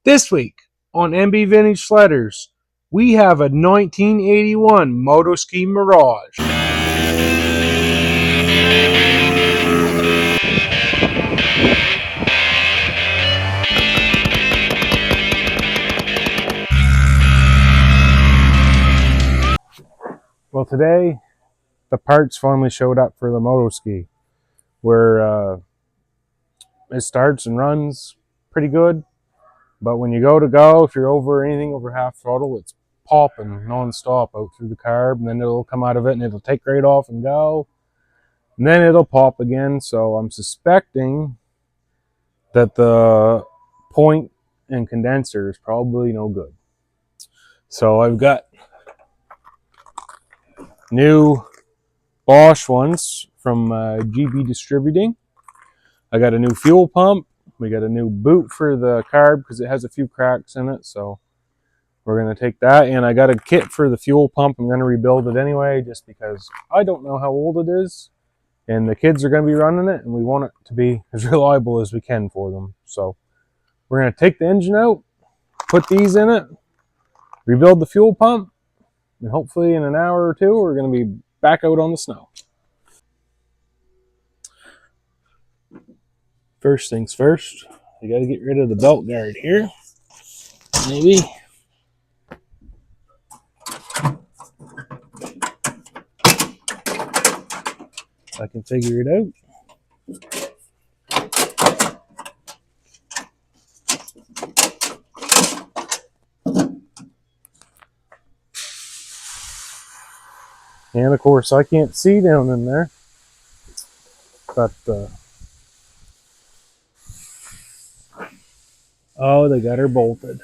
This week on MB Vintage Sledders, we have a 1981 moto ski Mirage. Well, today the parts finally showed up for the moto ski, where it starts and runs pretty good, but when you go, if you're over anything over half throttle, it's popping non-stop out through the carb, and then it'll come out of it and it'll take right off and go, and then it'll pop again. So I'm suspecting that the point and condenser is probably no good. So I've got new Bosch ones from GB Distributing. I got a new fuel pump. We got a new boot for the carb because it has a few cracks in it. So we're going to take that. And I got a kit for the fuel pump. I'm going to rebuild it anyway just because I don't know how old it is. And the kids are going to be running it, and we want it to be as reliable as we can for them. So we're going to take the engine out, put these in it, rebuild the fuel pump, and hopefully in an hour or two we're going to be back out on the snow. First things first, I got to get rid of the belt guard here. Maybe. I can figure it out. And of course I can't see down in there, but oh, they got her bolted.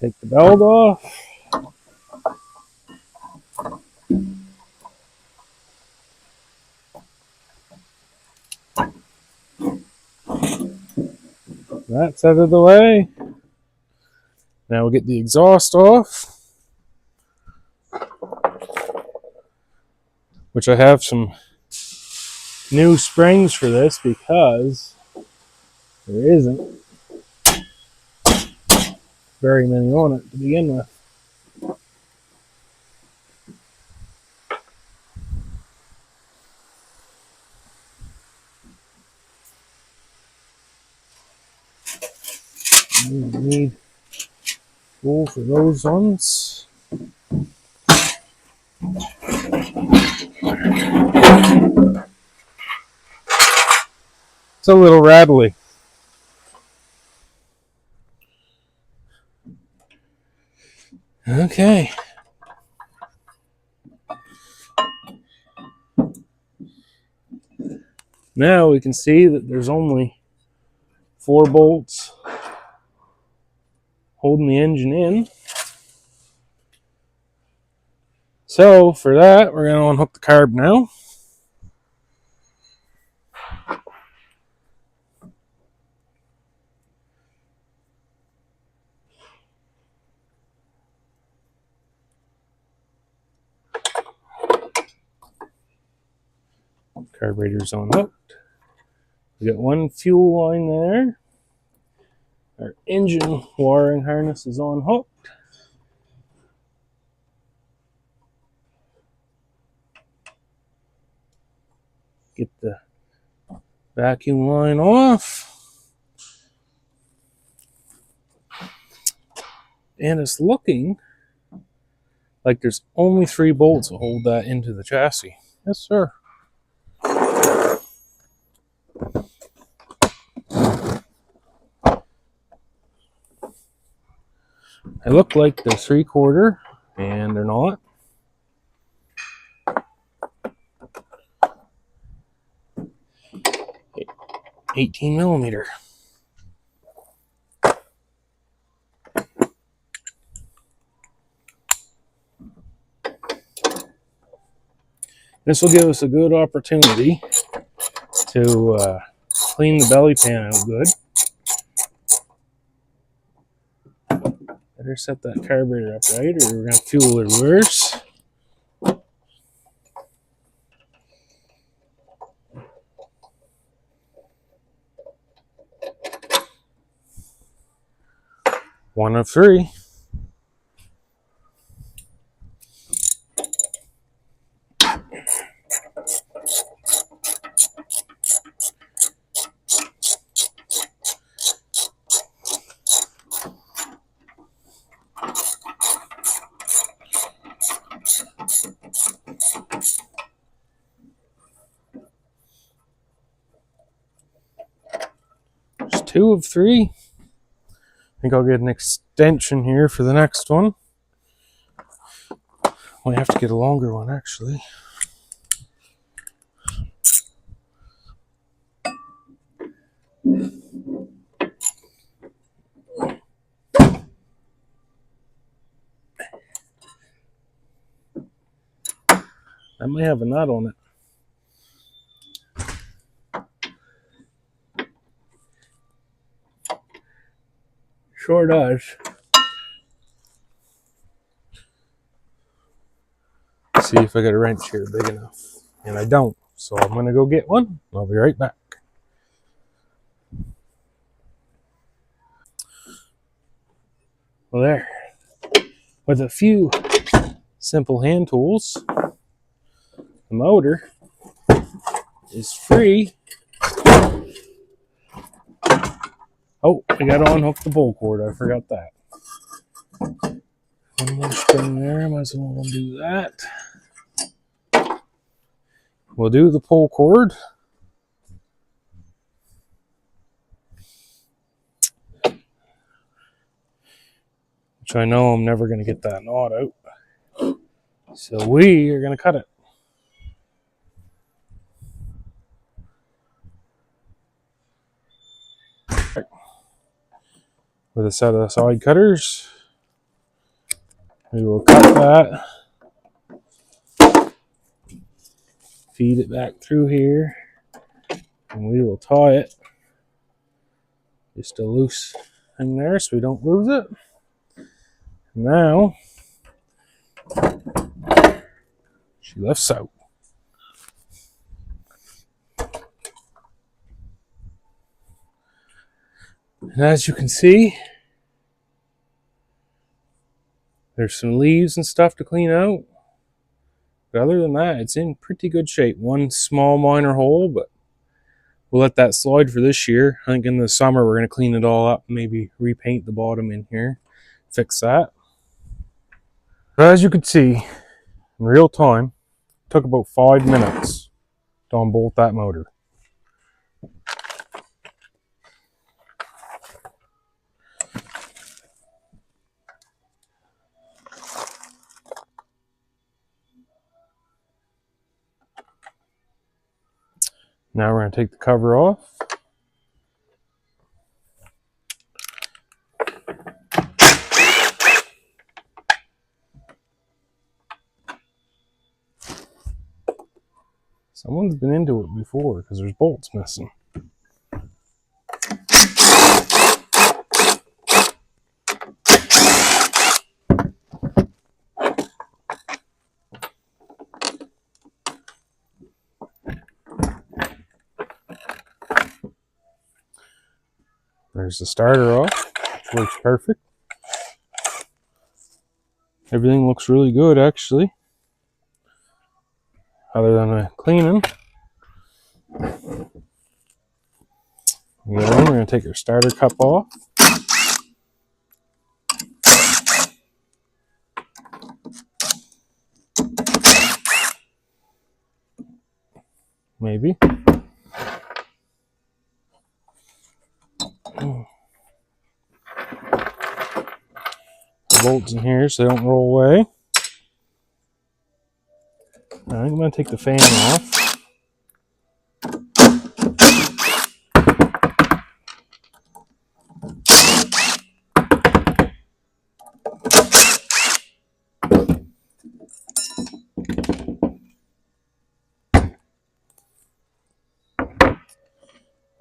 Take the belt off. That's out of the way. Now we'll get the exhaust off, which I have some new springs for this because there isn't very many on it to begin with. We need wool for those ones. It's a little rattly. Okay. Now we can see that there's only 4 bolts holding the engine in. So for that, we're going to unhook the carb now. Carburetor's unhooked. We got one fuel line there. Our engine wiring harness is unhooked. Get the vacuum line off. And it's looking like there's only 3 bolts to hold that into the chassis. Yes, sir. They look like they're 3/4, and they're not. $18 millimeter. This will give us a good opportunity to clean the belly pan out good. Better set that carburetor up right, or we're gonna fuel it worse. One of three. There's two of three. I think I'll get an extension here for the next one. Might have to get a longer one, actually. That might have a nut on it. Sure does. See if I got a wrench here big enough. And I don't. So I'm going to go get one. I'll be right back. Well, there. With a few simple hand tools, the motor is free. Oh, I got to unhook the pull cord. I forgot that. One more spring there. Might as well do that. We'll do the pull cord. Which I know I'm never going to get that knot out. So we are going to cut it. With a set of side cutters, we will cut that. Feed it back through here. And we will tie it. Just a loose thing there so we don't lose it. Now, she lifts out. And as you can see, there's some leaves and stuff to clean out. But other than that, it's in pretty good shape. One small minor hole, but we'll let that slide for this year. I think in the summer we're going to clean it all up, maybe repaint the bottom in here, fix that. But as you can see, in real time, it took about 5 minutes to unbolt that motor. Now we're going to take the cover off. Someone's been into it before because there's bolts missing. There's the starter off, which works perfect. Everything looks really good, actually, other than a cleaning. We're going to take our starter cup off. Maybe. The bolts in here so they don't roll away. Now I'm going to take the fan off.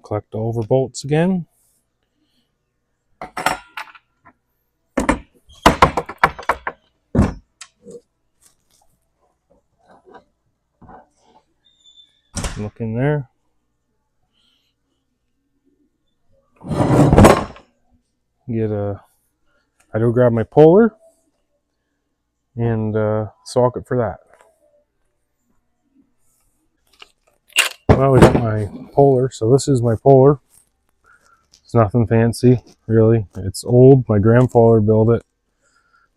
Collect all of our bolts again. Look in there. I do grab my puller and socket for that. Well, we got my puller. So this is my puller. It's nothing fancy, really. It's old. My grandfather built it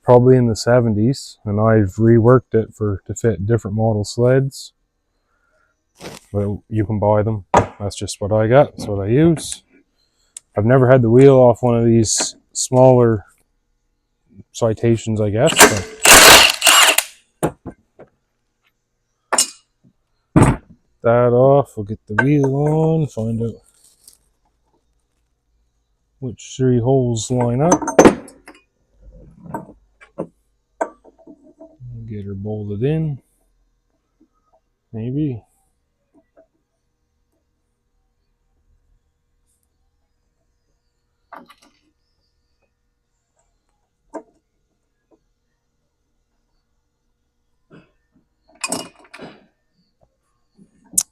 probably in the 70s, and I've reworked it to fit different model sleds. But you can buy them. That's just what I got. That's what I use. I've never had the wheel off one of these smaller citations, I guess. So that off. We'll get the wheel on, find out which 3 holes line up. Get her bolted in. Maybe.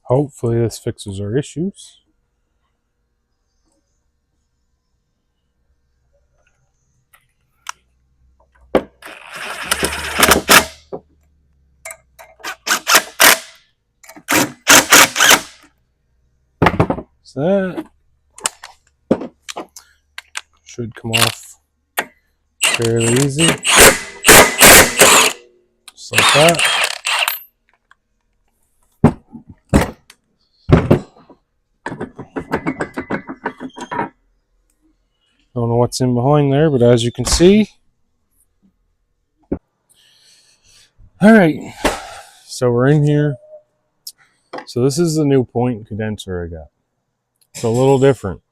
Hopefully this fixes our issues. So that should come off fairly easy. Just like that. Don't know what's in behind there, but as you can see. Alright, so we're in here. So this is the new point condenser I got. It's a little different.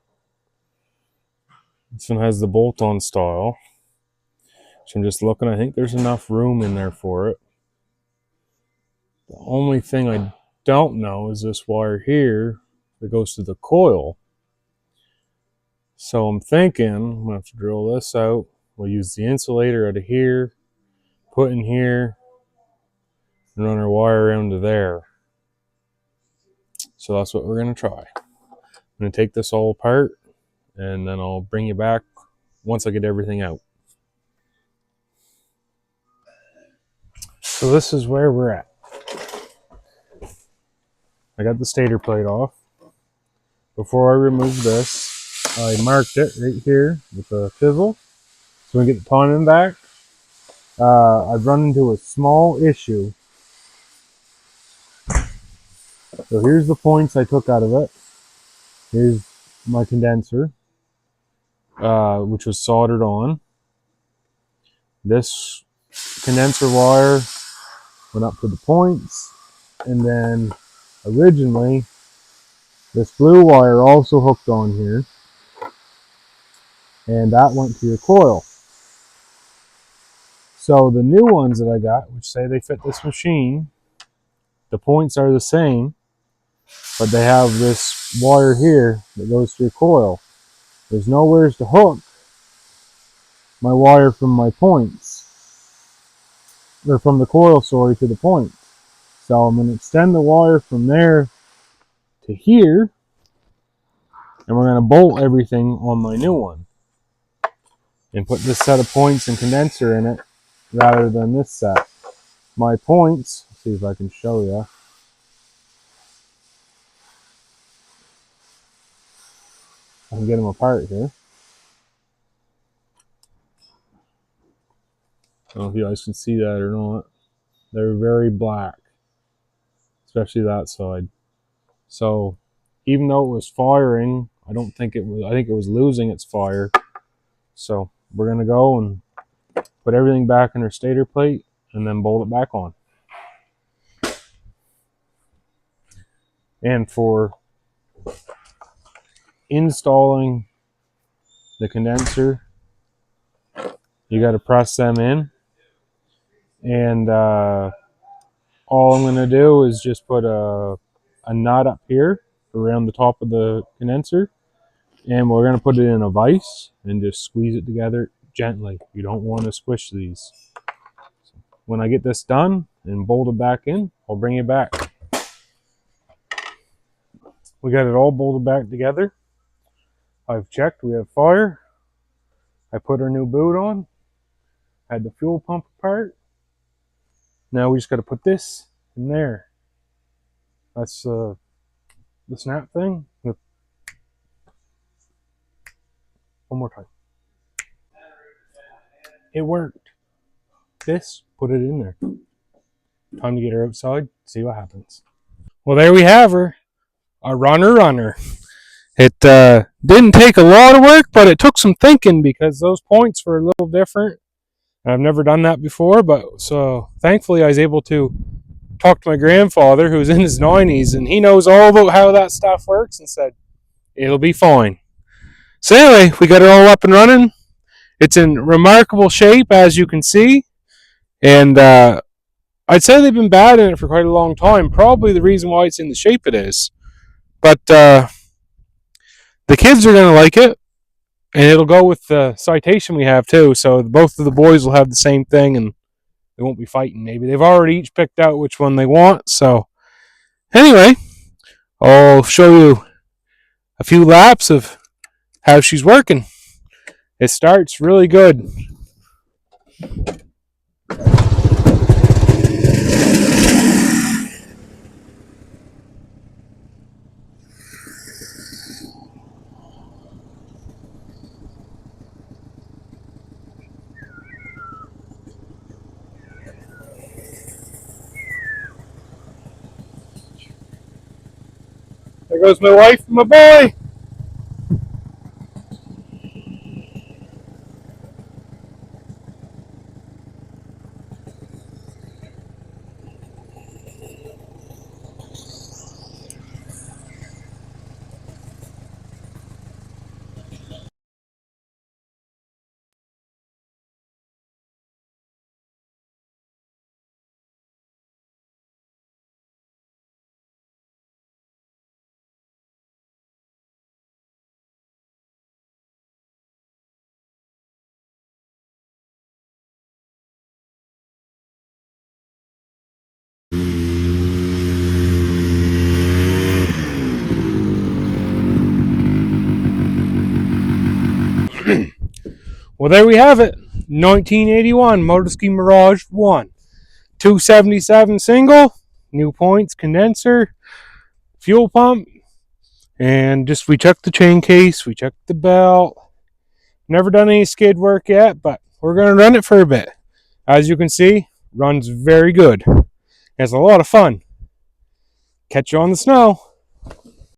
This one has the bolt-on style. So I'm just looking, I think there's enough room in there for it. The only thing I don't know is this wire here that goes to the coil. So I'm thinking I'm going to have to drill this out. We'll use the insulator out of here, put in here, and run our wire around to there. So that's what we're going to try. I'm going to take this all apart, and then I'll bring you back once I get everything out. So this is where we're at. I got the stator plate off. Before I remove this, I marked it right here with a chisel. So we get the timing back. I've run into a small issue. So here's the points I took out of it. Here's my condenser, which was soldered on. This condenser wire went up to the points, and then originally this blue wire also hooked on here, and that went to your coil. So the new ones that I got, which say they fit this machine, the points are the same, but they have this wire here that goes to your coil. There's nowhere to hook my wire from my points, or from the coil, sorry, to the point. So I'm going to extend the wire from there to here, and we're going to bolt everything on my new one and put this set of points and condenser in it rather than this set. My points, let's see if I can show you. I can get them apart here. I don't know if you guys can see that or not. They're very black, especially that side. So even though it was firing, I think it was losing its fire. So we're going to go and put everything back in our stator plate and then bolt it back on. And for installing the condenser, you got to press them in. And all I'm going to do is just put a nut up here around the top of the condenser. And we're going to put it in a vise and just squeeze it together gently. You don't want to squish these. So when I get this done and bolted back in, I'll bring it back. We got it all bolted back together. I've checked, we have fire. I put our new boot on. Had the fuel pump apart. Now we just got to put this in there. That's the snap thing. One more time. It worked. This, put it in there. Time to get her outside, see what happens. Well, there we have her. A runner. It didn't take a lot of work, but it took some thinking because those points were a little different. I've never done that before, but so thankfully I was able to talk to my grandfather who's in his 90s, and he knows all about how that stuff works, and said, it'll be fine. So anyway, we got it all up and running. It's in remarkable shape, as you can see, and I'd say they've been bad in it for quite a long time. Probably the reason why it's in the shape it is. But the kids are going to like it, and it'll go with the citation we have too. So both of the boys will have the same thing, and they won't be fighting. Maybe they've already each picked out which one they want. So anyway, I'll show you a few laps of how she's working. It starts really good. There goes my wife and my boy. Well, there we have it. 1981 Motoski Mirage 1. 277 single, new points, condenser, fuel pump, and just we checked the chain case, we checked the belt. Never done any skid work yet, but we're going to run it for a bit. As you can see, runs very good. It's a lot of fun. Catch you on the snow.